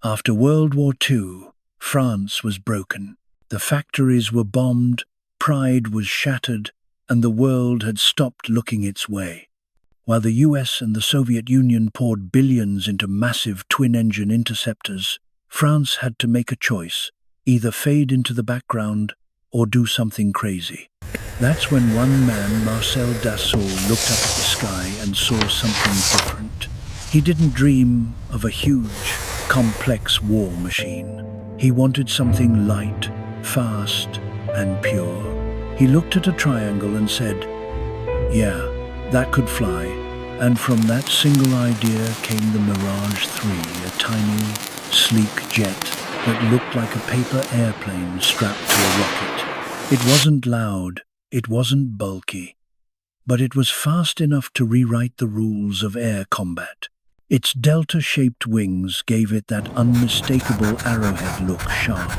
After World War II, France was broken. The factories were bombed, pride was shattered, and the world had stopped looking its way. While the US and the Soviet Union poured billions into massive twin-engine interceptors, France had to make a choice, either fade into the background or do something crazy. That's when one man, Marcel Dassault, looked up at the sky and saw something different. He didn't dream of a huge, complex war machine. He wanted something light, fast, and pure. He looked at a triangle and said, "Yeah, that could fly." And from that single idea came the Mirage III, a tiny, sleek jet that looked like a paper airplane strapped to a rocket. It wasn't loud, it wasn't bulky, but it was fast enough to rewrite the rules of air combat. Its delta-shaped wings gave it that unmistakable arrowhead look, sharp,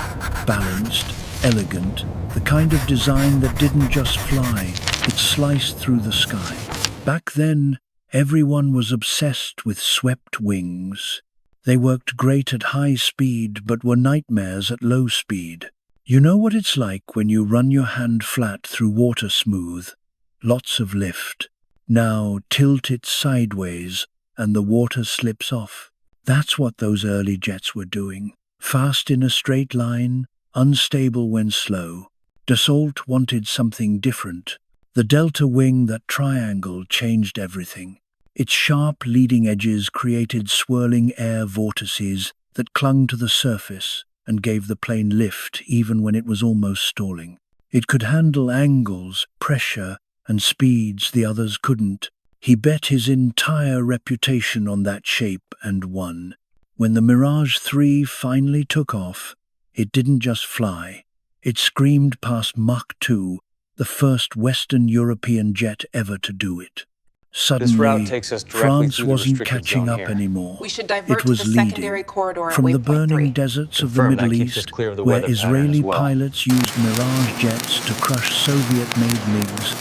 balanced, elegant, the kind of design that didn't just fly, it sliced through the sky. Back then, everyone was obsessed with swept wings. They worked great at high speed but were nightmares at low speed. You know what it's like when you run your hand flat through water smooth? Lots of lift. Now tilt it sideways and the water slips off. That's what those early jets were doing. Fast in a straight line, unstable when slow. Dassault wanted something different. The delta wing, that triangle, changed everything. Its sharp leading edges created swirling air vortices that clung to the surface and gave the plane lift even when it was almost stalling. It could handle angles, pressure, and speeds the others couldn't. He bet his entire reputation on that shape and won. When the Mirage III finally took off, it didn't just fly. It screamed past Mach 2, the first Western European jet ever to do it. Suddenly, France wasn't catching up anymore. It was leading. From the burning deserts of the Middle East, where Israeli pilots used Mirage jets to crush Soviet-made MiGs,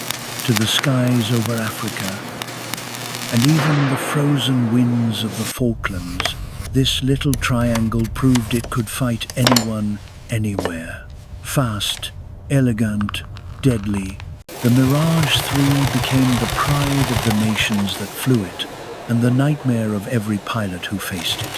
to the skies over Africa, and even the frozen winds of the Falklands, this little triangle proved it could fight anyone, anywhere. Fast, elegant, deadly, the Mirage III became the pride of the nations that flew it, and the nightmare of every pilot who faced it.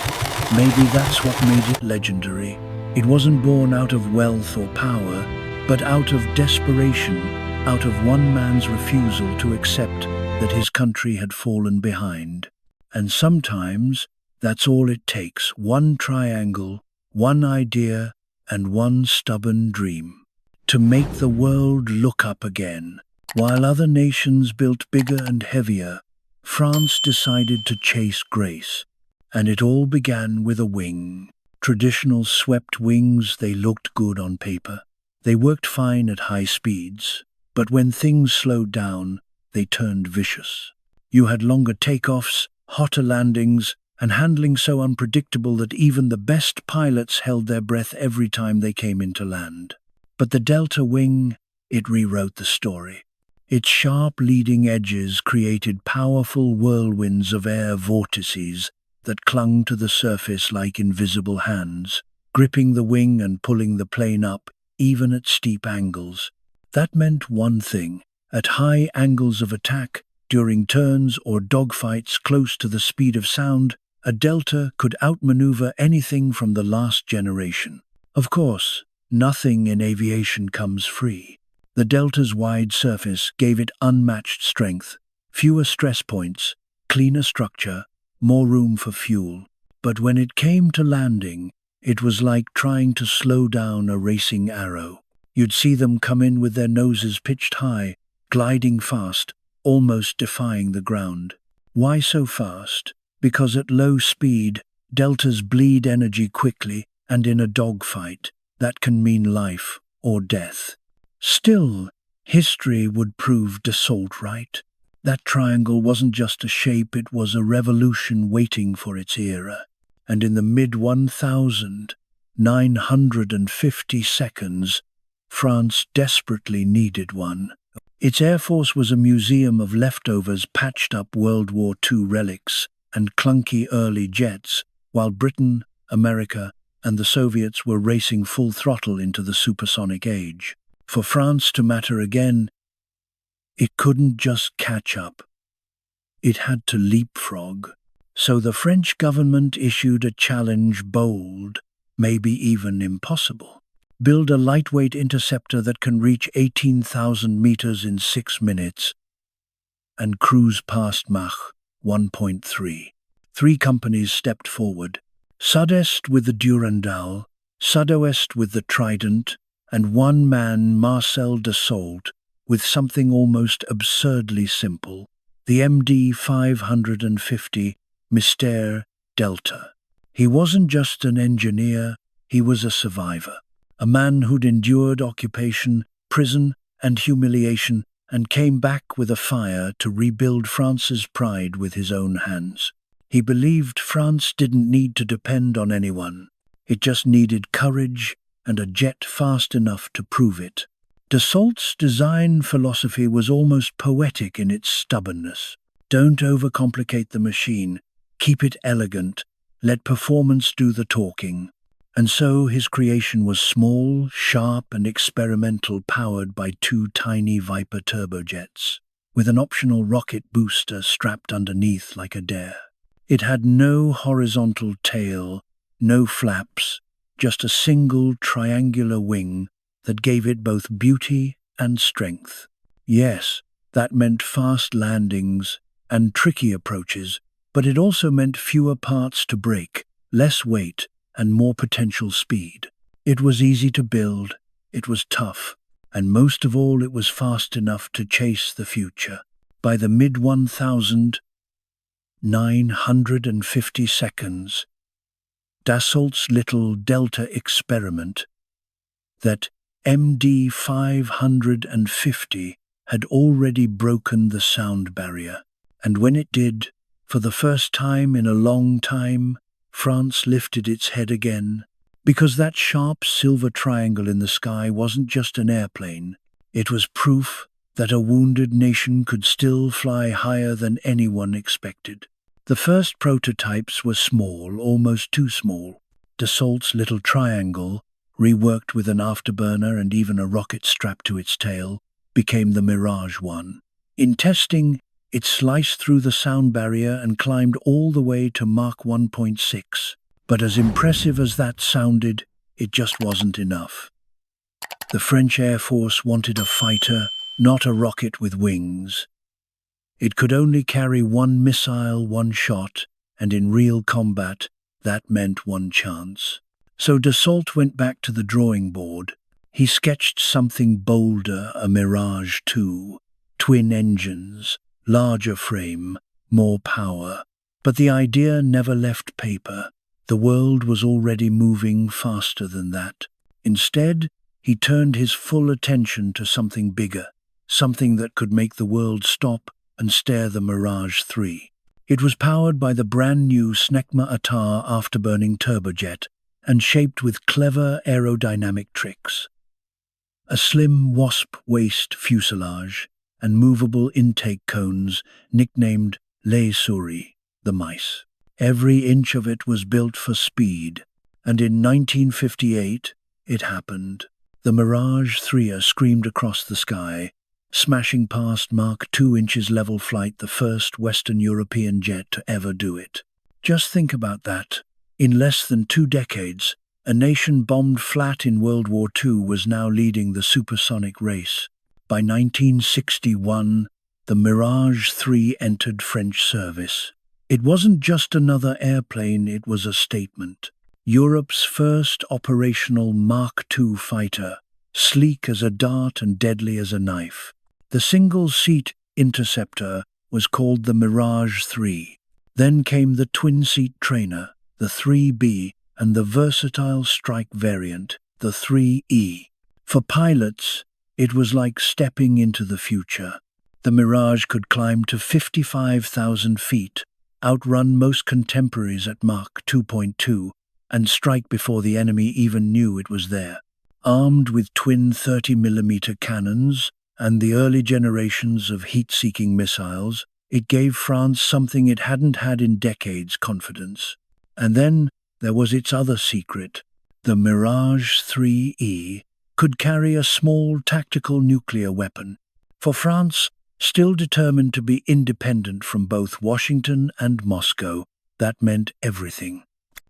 Maybe that's what made it legendary. It wasn't born out of wealth or power, but out of desperation, out of one man's refusal to accept that his country had fallen behind. And sometimes, that's all it takes, one triangle, one idea, and one stubborn dream, to make the world look up again. While other nations built bigger and heavier, France decided to chase grace. And it all began with a wing. Traditional swept wings, they looked good on paper. They worked fine at high speeds. But when things slowed down, they turned vicious. You had longer takeoffs, hotter landings, and handling so unpredictable that even the best pilots held their breath every time they came into land. But the Delta wing, it rewrote the story. Its sharp leading edges created powerful whirlwinds of air vortices that clung to the surface like invisible hands, gripping the wing and pulling the plane up, even at steep angles. That meant one thing: at high angles of attack, during turns or dogfights close to the speed of sound, a Delta could outmaneuver anything from the last generation. Of course, nothing in aviation comes free. The Delta's wide surface gave it unmatched strength, fewer stress points, cleaner structure, more room for fuel. But when it came to landing, it was like trying to slow down a racing arrow. You'd see them come in with their noses pitched high, gliding fast, almost defying the ground. Why so fast? Because at low speed, Deltas bleed energy quickly, and in a dogfight, that can mean life or death. Still, history would prove Dassault right. That triangle wasn't just a shape, it was a revolution waiting for its era. And in the mid-1950s, France desperately needed one. Its air force was a museum of leftovers, patched up World War II relics, and clunky early jets, while Britain, America, and the Soviets were racing full throttle into the supersonic age. For France to matter again, it couldn't just catch up. It had to leapfrog. So the French government issued a challenge bold, maybe even impossible. Build a lightweight interceptor that can reach 18,000 meters in 6 minutes and cruise past Mach 1.3. 3 companies stepped forward. Sud-Est with the Durandal, Sud-Ouest with the Trident, and one man, Marcel Dassault, with something almost absurdly simple, the MD 550 Mystère Delta. He wasn't just an engineer, he was a survivor. A man who'd endured occupation, prison, and humiliation, and came back with a fire to rebuild France's pride with his own hands. He believed France didn't need to depend on anyone. It just needed courage and a jet fast enough to prove it. Dassault's design philosophy was almost poetic in its stubbornness. Don't overcomplicate the machine. Keep it elegant. Let performance do the talking. And so his creation was small, sharp, and experimental, powered by 2 tiny Viper turbojets, with an optional rocket booster strapped underneath like a dare. It had no horizontal tail, no flaps, just a single triangular wing that gave it both beauty and strength. Yes, that meant fast landings and tricky approaches, but it also meant fewer parts to break, less weight, and more potential speed. It was easy to build, it was tough, and most of all it was fast enough to chase the future. By the mid-1950 seconds, Dassault's little Delta experiment, that MD 550, had already broken the sound barrier. And when it did, for the first time in a long time, France lifted its head again, because that sharp silver triangle in the sky wasn't just an airplane. It was proof that a wounded nation could still fly higher than anyone expected. The first prototypes were small, almost too small. Dassault's little triangle, reworked with an afterburner and even a rocket strapped to its tail, became the Mirage I. In testing, it sliced through the sound barrier and climbed all the way to Mach 1.6. But as impressive as that sounded, it just wasn't enough. The French Air Force wanted a fighter, not a rocket with wings. It could only carry 1 missile, 1 shot, and in real combat, that meant 1 chance. So Dassault went back to the drawing board. He sketched something bolder, a Mirage II, twin engines, larger frame, more power. But the idea never left paper. The world was already moving faster than that. Instead, he turned his full attention to something bigger, something that could make the world stop and stare, the Mirage III. It was powered by the brand-new Snecma Atar afterburning turbojet and shaped with clever aerodynamic tricks. A slim wasp-waist fuselage and movable intake cones nicknamed les souris, the mice. Every inch of it was built for speed, and in 1958 it happened. The Mirage III screamed across the sky, smashing past Mach 2 inches level flight, the first Western European jet to ever do it. Just think about that. In less than 2 decades, a nation bombed flat in World War II was now leading the supersonic race. By 1961, the Mirage III entered French service. It wasn't just another airplane, it was a statement. Europe's first operational Mach II fighter, sleek as a dart and deadly as a knife. The single-seat interceptor was called the Mirage III. Then came the twin-seat trainer, the 3B, and the versatile strike variant, the 3E. For pilots, it was like stepping into the future. The Mirage could climb to 55,000 feet, outrun most contemporaries at Mach 2.2, and strike before the enemy even knew it was there. Armed with twin 30mm cannons and the early generations of heat-seeking missiles, it gave France something it hadn't had in decades: confidence. And then there was its other secret. The Mirage III could carry a small tactical nuclear weapon. For France, still determined to be independent from both Washington and Moscow, that meant everything.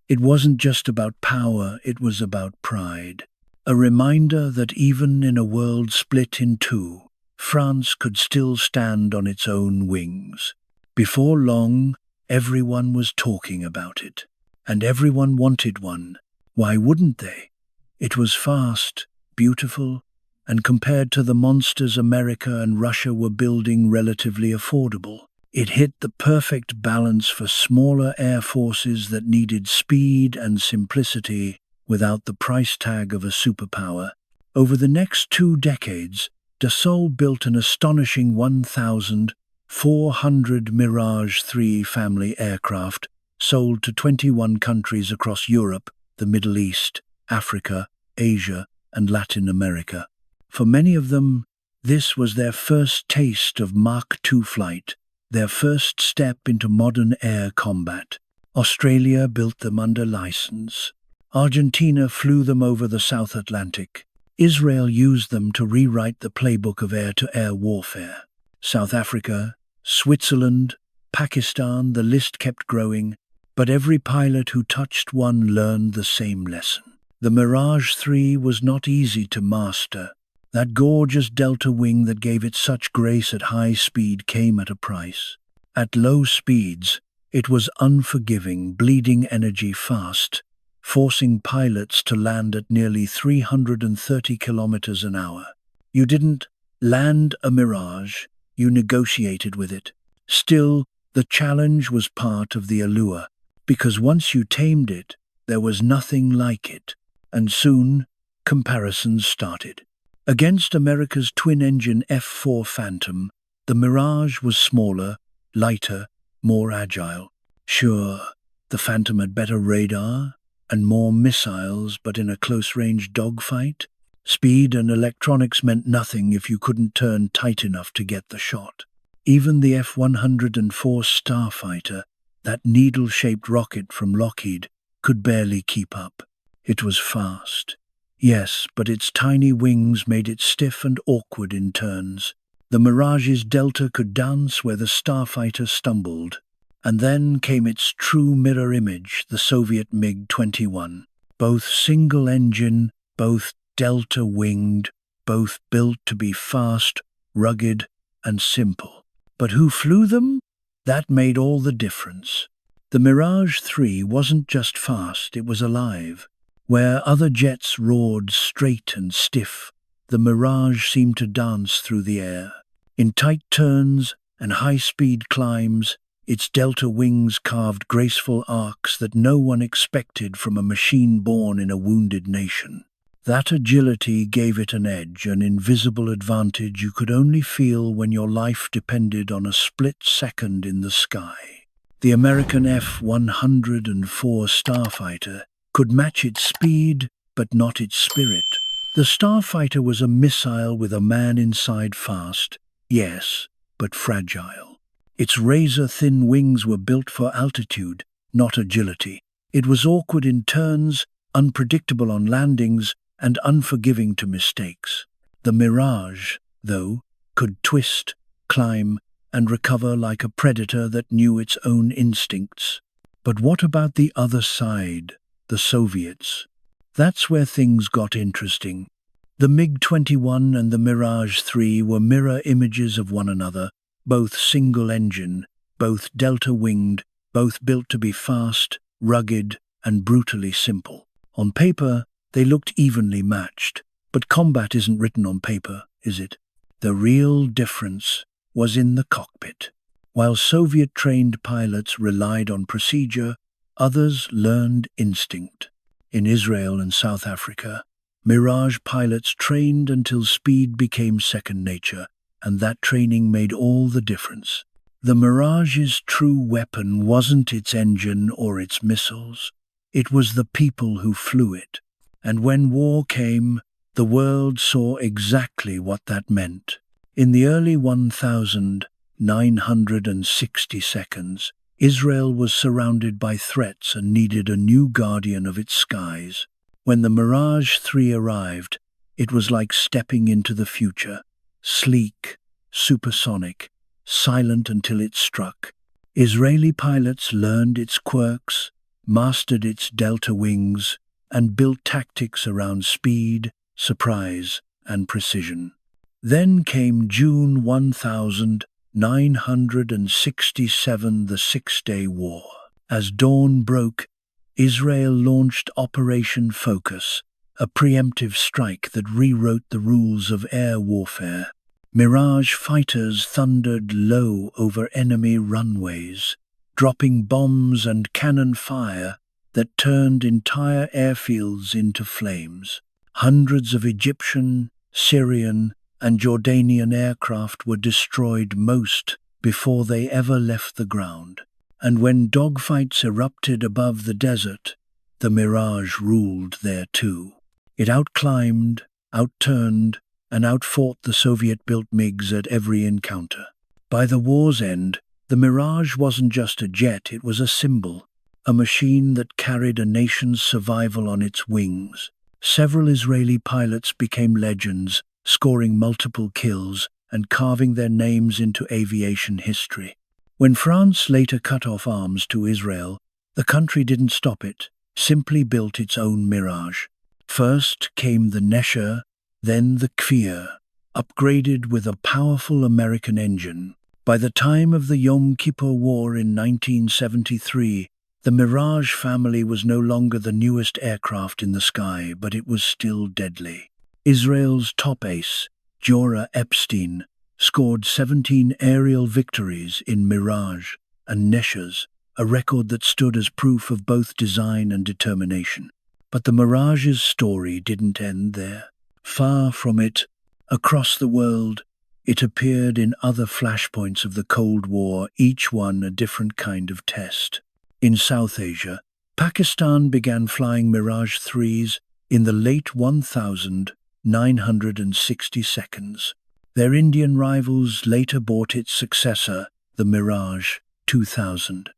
It wasn't just about power, it was about pride. A reminder that even in a world split in two, France could still stand on its own wings. Before long, everyone was talking about it. And everyone wanted one. Why wouldn't they? It was fast, beautiful, and compared to the monsters America and Russia were building, relatively affordable. It hit the perfect balance for smaller air forces that needed speed and simplicity without the price tag of a superpower. Over the next 2 decades, Dassault built an astonishing 1,400 Mirage III family aircraft, sold to 21 countries across Europe, the Middle East, Africa, Asia, and Latin America. For many of them, this was their first taste of Mach II flight, their first step into modern air combat. Australia built them under license. Argentina flew them over the South Atlantic. Israel used them to rewrite the playbook of air-to-air warfare. South Africa, Switzerland, Pakistan, the list kept growing, but every pilot who touched one learned the same lesson. The Mirage III was not easy to master. That gorgeous delta wing that gave it such grace at high speed came at a price. At low speeds, it was unforgiving, bleeding energy fast, forcing pilots to land at nearly 330 kilometers an hour. You didn't land a Mirage, you negotiated with it. Still, the challenge was part of the allure, because once you tamed it, there was nothing like it, and soon, comparisons started. Against America's twin-engine F-4 Phantom, the Mirage was smaller, lighter, more agile. Sure, the Phantom had better radar and more missiles, but in a close-range dogfight, speed and electronics meant nothing if you couldn't turn tight enough to get the shot. Even the F-104 Starfighter, that needle-shaped rocket from Lockheed, could barely keep up. It was fast. Yes, but its tiny wings made it stiff and awkward in turns. The Mirage's delta could dance where the Starfighter stumbled. And then came its true mirror image, the Soviet MiG-21. Both single-engine, both delta-winged, both built to be fast, rugged, and simple. But who flew them? That made all the difference. The Mirage III wasn't just fast, it was alive. Where other jets roared straight and stiff, the Mirage seemed to dance through the air. In tight turns and high-speed climbs, its delta wings carved graceful arcs that no one expected from a machine born in a wounded nation. That agility gave it an edge, an invisible advantage you could only feel when your life depended on a split second in the sky. The American F-104 Starfighter could match its speed, but not its spirit. The Starfighter was a missile with a man inside, fast, yes, but fragile. Its razor-thin wings were built for altitude, not agility. It was awkward in turns, unpredictable on landings, and unforgiving to mistakes. The Mirage, though, could twist, climb, and recover like a predator that knew its own instincts. But what about the other side, the Soviets? That's where things got interesting. The MiG-21 and the Mirage III were mirror images of one another, both single-engine, both delta-winged, both built to be fast, rugged, and brutally simple. On paper, they looked evenly matched, but combat isn't written on paper, is it? The real difference was in the cockpit. While Soviet-trained pilots relied on procedure, others learned instinct. In Israel and South Africa, Mirage pilots trained until speed became second nature, and that training made all the difference. The Mirage's true weapon wasn't its engine or its missiles. It was the people who flew it. And when war came, the world saw exactly what that meant. In the early 1,960 seconds, Israel was surrounded by threats and needed a new guardian of its skies. When the Mirage III arrived, it was like stepping into the future, sleek, supersonic, silent until it struck. Israeli pilots learned its quirks, mastered its delta wings, and built tactics around speed, surprise, and precision. Then came June 1967, the Six-Day War. As dawn broke, Israel launched Operation Focus, a preemptive strike that rewrote the rules of air warfare. Mirage fighters thundered low over enemy runways, dropping bombs and cannon fire that turned entire airfields into flames. Hundreds of Egyptian, Syrian, and Jordanian aircraft were destroyed, most before they ever left the ground. And when dogfights erupted above the desert, the Mirage ruled there too. It outclimbed, outturned, and outfought the Soviet-built MiGs at every encounter. By the war's end, the Mirage wasn't just a jet, it was a symbol, a machine that carried a nation's survival on its wings. Several Israeli pilots became legends, scoring multiple kills and carving their names into aviation history. When France later cut off arms to Israel, the country didn't stop it, simply built its own Mirage. First came the Nesher, then the Kfir, upgraded with a powerful American engine. By the time of the Yom Kippur War in 1973, the Mirage family was no longer the newest aircraft in the sky, but it was still deadly. Israel's top ace, Giora Epstein, scored 17 aerial victories in Mirage and Neshers, a record that stood as proof of both design and determination. But the Mirage's story didn't end there. Far from it, across the world, it appeared in other flashpoints of the Cold War, each one a different kind of test. In South Asia, Pakistan began flying Mirage IIIs in the late 1960s. Their Indian rivals later bought its successor, the Mirage 2000.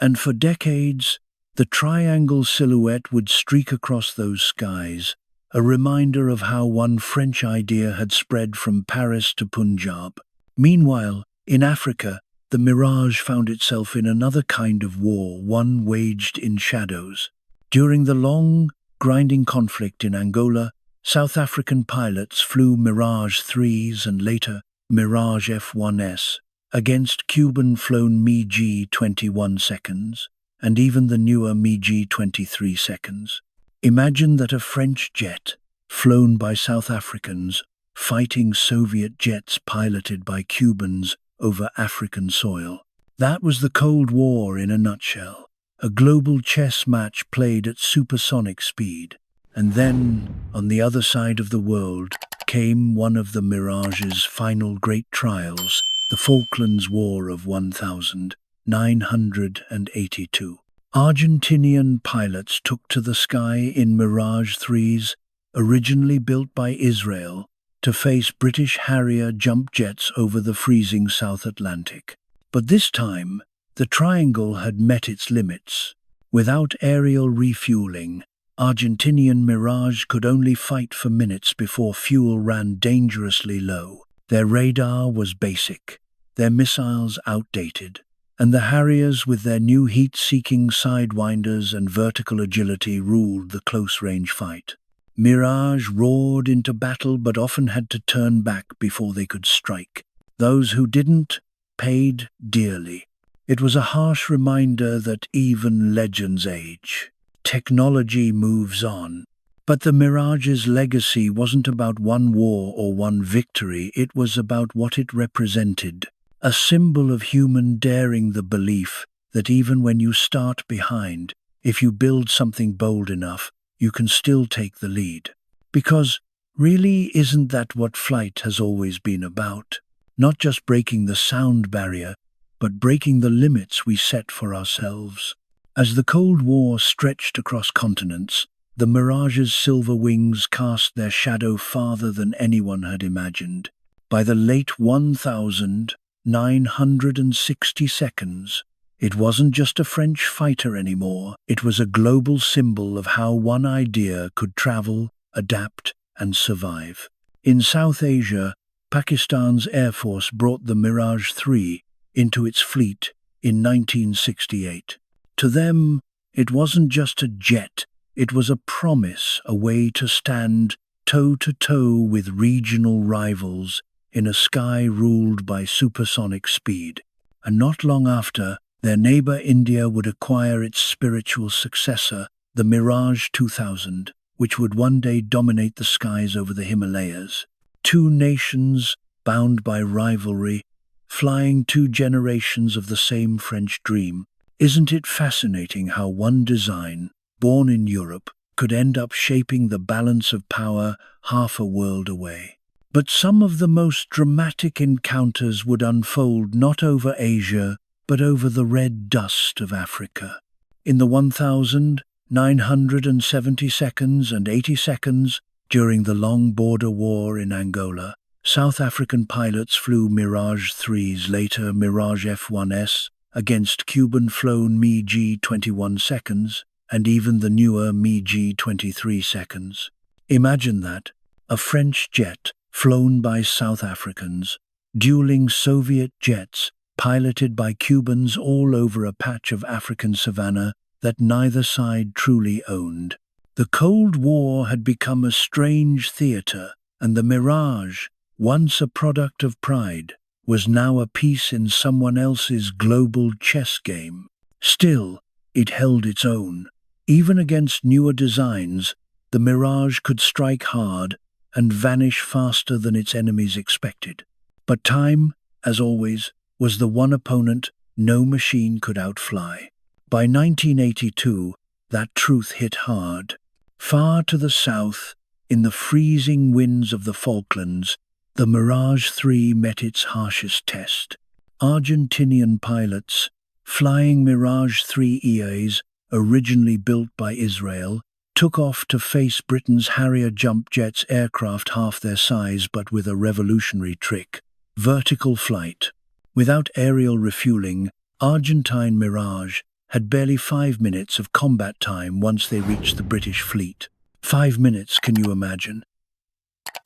And for decades, the triangle silhouette would streak across those skies, a reminder of how one French idea had spread from Paris to Punjab. Meanwhile, in Africa, the Mirage found itself in another kind of war, one waged in shadows. During the long, grinding conflict in Angola, South African pilots flew Mirage IIIs and later Mirage F1s against Cuban-flown MiG-21 seconds and even the newer MiG-23 seconds. Imagine that a French jet, flown by South Africans, fighting Soviet jets piloted by Cubans over African soil. That was the Cold War in a nutshell, a global chess match played at supersonic speed. And then, on the other side of the world, came one of the Mirage's final great trials, the Falklands War of 1982. Argentinian pilots took to the sky in Mirage IIIs, originally built by Israel, to face British Harrier jump jets over the freezing South Atlantic. But this time, the triangle had met its limits. Without aerial refueling, Argentinian Mirage could only fight for minutes before fuel ran dangerously low. Their radar was basic, their missiles outdated, and the Harriers with their new heat-seeking sidewinders and vertical agility ruled the close-range fight. Mirage roared into battle but often had to turn back before they could strike. Those who didn't paid dearly. It was a harsh reminder that even legends age. Technology moves on. But the Mirage's legacy wasn't about one war or one victory, it was about what it represented. A symbol of human daring, the belief that even when you start behind, if you build something bold enough, you can still take the lead. Because, really, isn't that what flight has always been about? Not just breaking the sound barrier, but breaking the limits we set for ourselves. As the Cold War stretched across continents, the Mirage's silver wings cast their shadow farther than anyone had imagined. By the late 1960s, It wasn't just a French fighter anymore. It was a global symbol of how one idea could travel, adapt, and survive. In South Asia, Pakistan's Air Force brought the Mirage III into its fleet in 1968. To them, it wasn't just a jet, it was a promise, a way to stand toe-to-toe with regional rivals in a sky ruled by supersonic speed. And not long after, their neighbor India would acquire its spiritual successor, the Mirage 2000, which would one day dominate the skies over the Himalayas. Two nations, bound by rivalry, flying two generations of the same French dream. Isn't it fascinating how one design, born in Europe, could end up shaping the balance of power half a world away? But some of the most dramatic encounters would unfold not over Asia, but over the red dust of Africa. In the 1970 seconds and 80 seconds during the long border war in Angola, South African pilots flew Mirage III's, later Mirage F1S, against Cuban-flown MiG-21 seconds, and even the newer MiG-23 seconds. Imagine that, a French jet flown by South Africans, dueling Soviet jets piloted by Cubans all over a patch of African savanna that neither side truly owned. The Cold War had become a strange theater, and the Mirage, once a product of pride, was now a piece in someone else's global chess game. Still, it held its own. Even against newer designs, the Mirage could strike hard and vanish faster than its enemies expected. But time, as always, was the one opponent no machine could outfly. By 1982, that truth hit hard. Far to the south, in the freezing winds of the Falklands, the Mirage III met its harshest test. Argentinian pilots, flying Mirage III EAs, originally built by Israel, took off to face Britain's Harrier jump jets, aircraft half their size but with a revolutionary trick: vertical flight. Without aerial refueling, Argentine Mirage had barely 5 minutes of combat time once they reached the British fleet. 5 minutes, can you imagine?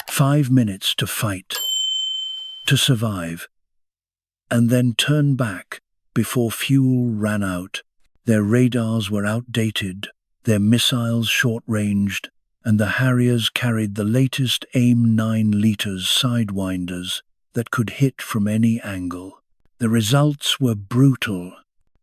5 minutes to fight, to survive, and then turn back before fuel ran out. Their radars were outdated, their missiles short-ranged, and the Harriers carried the latest AIM 9-liters sidewinders that could hit from any angle. The results were brutal.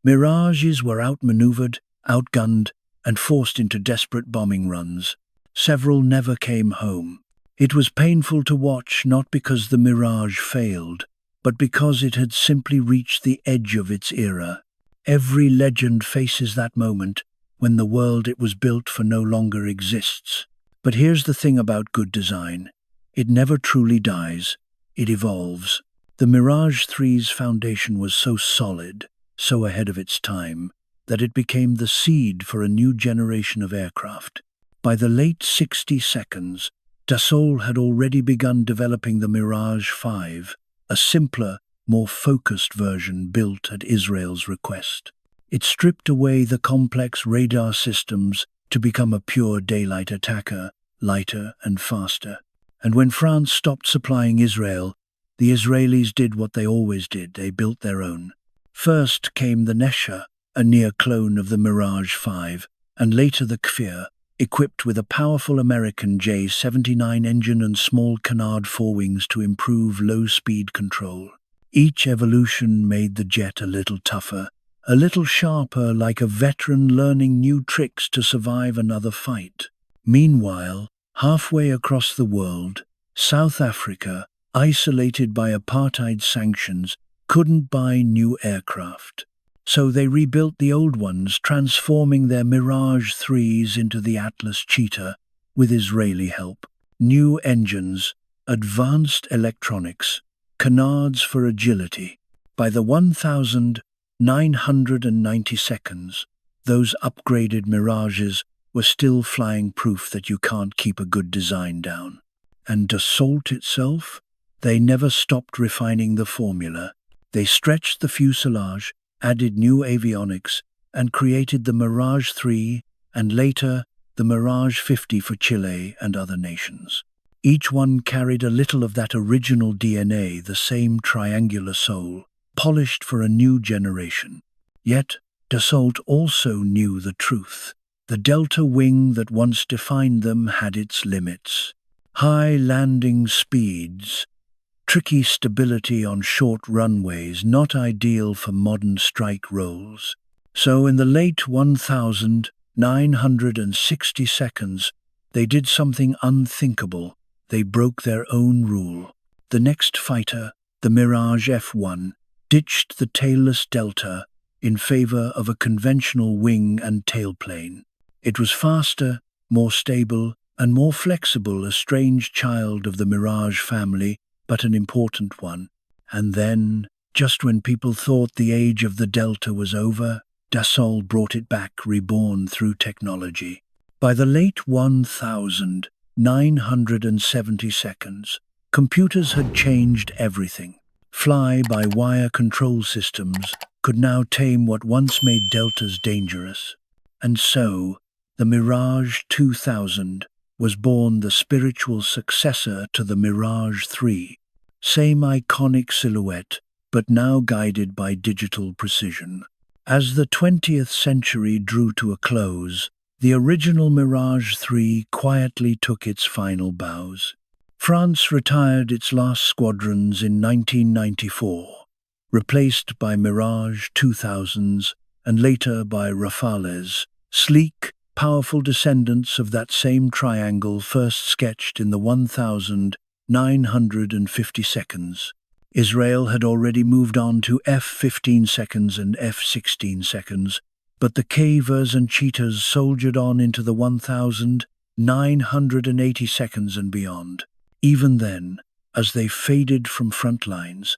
Mirages were outmaneuvered, outgunned, and forced into desperate bombing runs. Several never came home. It was painful to watch, not because the Mirage failed, but because it had simply reached the edge of its era. Every legend faces that moment when the world it was built for no longer exists. But here's the thing about good design: it never truly dies, it evolves. The Mirage III's foundation was so solid, so ahead of its time, that it became the seed for a new generation of aircraft. By the late 60 seconds, Dassault had already begun developing the Mirage V, a simpler, more focused version built at Israel's request. It stripped away the complex radar systems to become a pure daylight attacker, lighter and faster. And when France stopped supplying Israel, the Israelis did what they always did: they built their own. First came the Nesha, a near clone of the Mirage V, and later the Kfir, equipped with a powerful American J-79 engine and small canard forewings to improve low-speed control. Each evolution made the jet a little tougher, a little sharper, like a veteran learning new tricks to survive another fight. Meanwhile, halfway across the world, South Africa, isolated by apartheid sanctions, couldn't buy new aircraft. So they rebuilt the old ones, transforming their Mirage IIIs into the Atlas Cheetah with Israeli help. New engines, advanced electronics, canards for agility. By the 1990 seconds, those upgraded Mirages were still flying, proof that you can't keep a good design down. And Dassault itself? They never stopped refining the formula. They stretched the fuselage, added new avionics, and created the Mirage III and later the Mirage 50 for Chile and other nations. Each one carried a little of that original DNA, the same triangular soul, polished for a new generation. Yet, Dassault also knew the truth. The delta wing that once defined them had its limits. High landing speeds, tricky stability on short runways, not ideal for modern strike roles. So in the late 1960 seconds, they did something unthinkable. They broke their own rule. The next fighter, the Mirage F1, ditched the tailless delta in favor of a conventional wing and tailplane. It was faster, more stable, and more flexible, a strange child of the Mirage family, but an important one. And then, just when people thought the age of the Delta was over, Dassault brought it back, reborn through technology. By the late 1970 seconds, computers had changed everything. Fly-by-wire control systems could now tame what once made Deltas dangerous. And so, the Mirage 2000 was born, the spiritual successor to the Mirage III. Same iconic silhouette, but now guided by digital precision. As the 20th century drew to a close, the original Mirage III quietly took its final bows. France retired its last squadrons in 1994, replaced by Mirage 2000s and later by Rafales, sleek, powerful descendants of that same triangle first sketched in the 1950 seconds. Israel had already moved on to F-15 seconds and F-16 seconds, but the cavers and cheetahs soldiered on into the 1980 seconds and beyond. Even then, as they faded from front lines,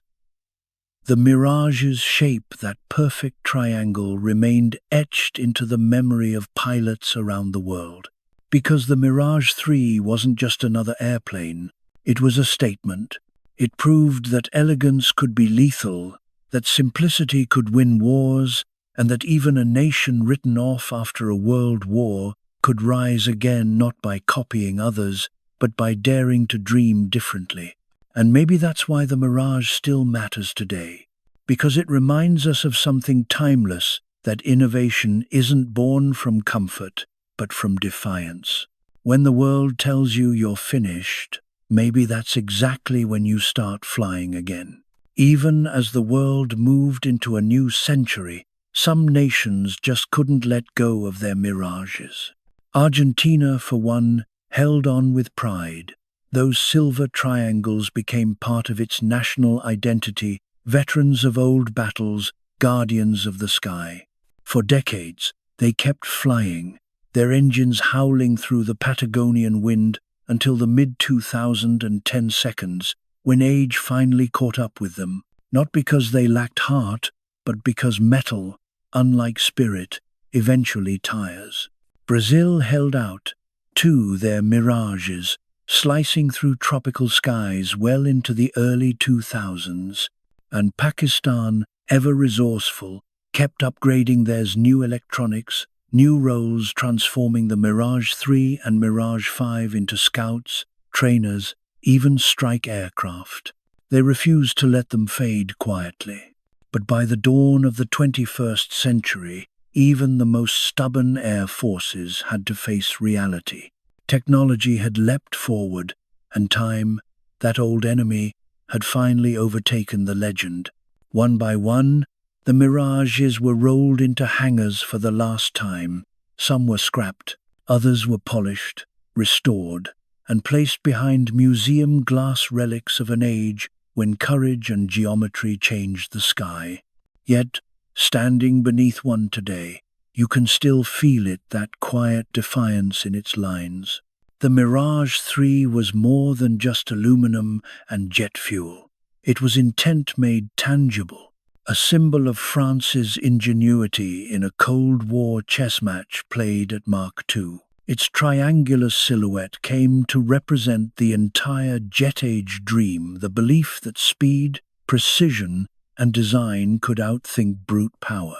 the Mirage's shape, that perfect triangle, remained etched into the memory of pilots around the world. Because the Mirage III wasn't just another airplane, it was a statement. It proved that elegance could be lethal, that simplicity could win wars, and that even a nation written off after a world war could rise again, not by copying others, but by daring to dream differently. And maybe that's why the Mirage still matters today, because it reminds us of something timeless, that innovation isn't born from comfort, but from defiance. When the world tells you you're finished, maybe that's exactly when you start flying again. Even as the world moved into a new century, some nations just couldn't let go of their Mirages. Argentina, for one, held on with pride. Those silver triangles became part of its national identity, veterans of old battles, guardians of the sky. For decades, they kept flying, their engines howling through the Patagonian wind until the mid-2010 seconds, when age finally caught up with them, not because they lacked heart, but because metal, unlike spirit, eventually tires. Brazil held out, too, their Mirages, slicing through tropical skies well into the early 2000s, and Pakistan, ever resourceful, kept upgrading theirs, new electronics, new roles, transforming the Mirage III and Mirage V into scouts, trainers, even strike aircraft. They refused to let them fade quietly. But by the dawn of the 21st century, even the most stubborn air forces had to face reality. Technology had leapt forward, and time, that old enemy, had finally overtaken the legend. One by one, the Mirages were rolled into hangars for the last time. Some were scrapped, others were polished, restored, and placed behind museum glass relics of an age when courage and geometry changed the sky. Yet, standing beneath one today, you can still feel it, that quiet defiance in its lines. The Mirage III was more than just aluminum and jet fuel. It was intent made tangible, a symbol of France's ingenuity in a Cold War chess match played at Mark II. Its triangular silhouette came to represent the entire jet-age dream, the belief that speed, precision, and design could outthink brute power.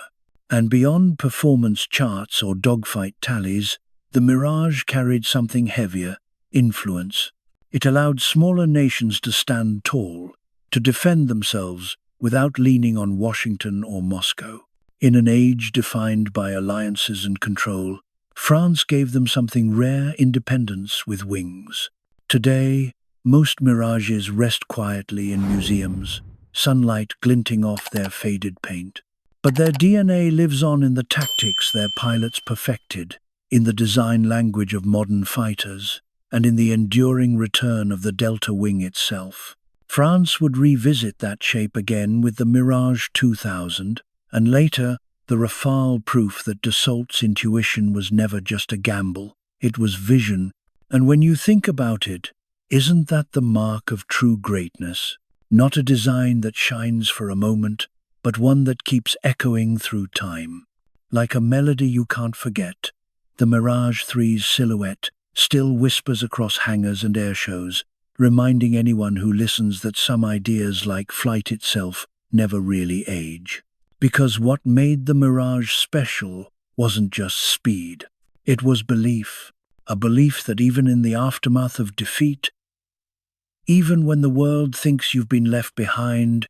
And beyond performance charts or dogfight tallies, the Mirage carried something heavier: influence. It allowed smaller nations to stand tall, to defend themselves without leaning on Washington or Moscow. In an age defined by alliances and control, France gave them something rare: independence with wings. Today, most Mirages rest quietly in museums, sunlight glinting off their faded paint. But their DNA lives on in the tactics their pilots perfected, in the design language of modern fighters, and in the enduring return of the Delta Wing itself. France would revisit that shape again with the Mirage 2000, and later, the Rafale, proof that Dassault's intuition was never just a gamble, it was vision. And when you think about it, isn't that the mark of true greatness? Not a design that shines for a moment, but one that keeps echoing through time. Like a melody you can't forget, the Mirage III's silhouette still whispers across hangars and airshows, reminding anyone who listens that some ideas, like flight itself, never really age. Because what made the Mirage special wasn't just speed. It was belief. A belief that even in the aftermath of defeat, even when the world thinks you've been left behind,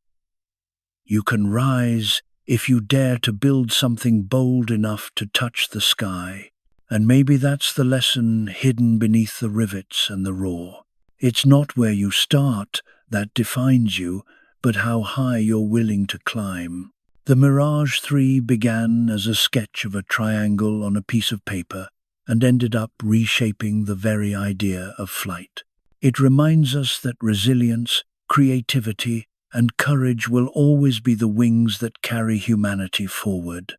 you can rise if you dare to build something bold enough to touch the sky. And maybe that's the lesson hidden beneath the rivets and the roar. It's not where you start that defines you, but how high you're willing to climb. The Mirage III began as a sketch of a triangle on a piece of paper and ended up reshaping the very idea of flight. It reminds us that resilience, creativity, and courage will always be the wings that carry humanity forward.